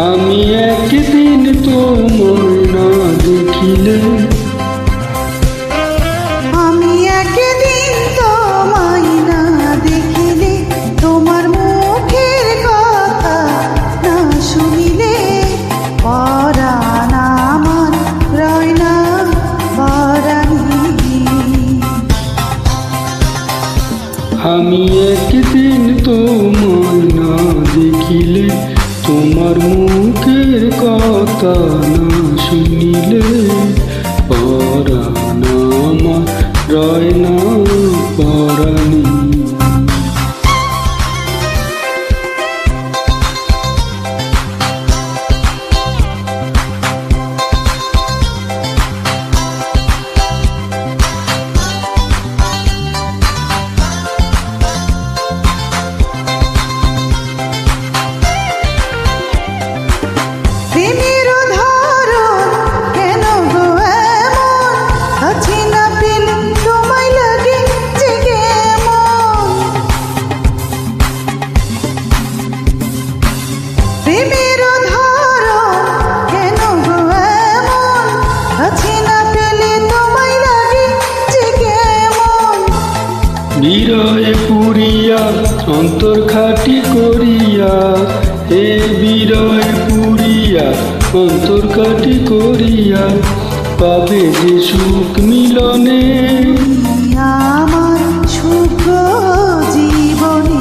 আমি একদিন তোমার না দেখিলে, আমি একদিন তোমায় না দেখিলে, তোমার মুখের কথা না শুনিলে, পরাণ আমার রয় না পরাণী। আমি একদিন তোমায় না দেখিলে, তোমার মুখের কথা না শুনিলে, পরাণ আমার রয় না পরাণী। বিরয়ে পুরিয়া অন্তর খাটি করিয়া, হে বিরয়ে পুরিয়া অন্তর খাটি করিয়া, পাবে যে সুখ মিলনে আমার সুখ জীবনী।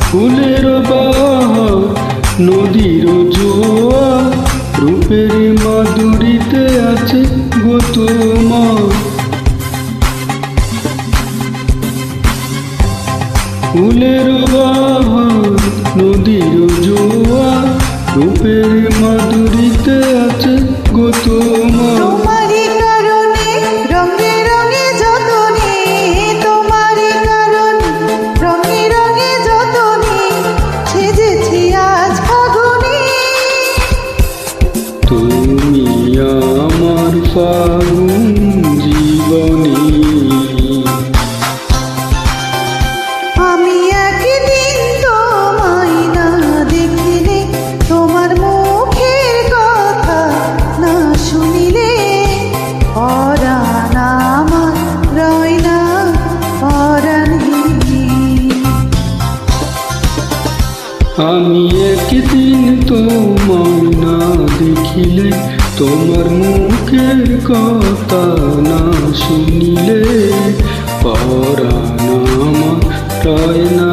ফুলের বাহার নদীর জোয়ার, রূপের মাধুরীতে আছে গো তোমার। ফুলের বাহার নদীর জোয়ার, রূপের মাধুরীতে আছে গো তোমার। তোমারই কারণে রঙে রঙে যতনে, তোমারই কারণে রঙে রঙে যতনে, সেজেছি আজ ফাগুনে। তুমি আমার ফাগুন জীবনী। আমি একদিন তোমায় না দেখিলে, তোমার মুখের কথা না শুনিলে, পরাণ আমার রয় না পরাণী। আমি একদিন তোমায় না দেখিলে, তোমার মুখের কথা না শুনিলে, পরাণ আমার রয় না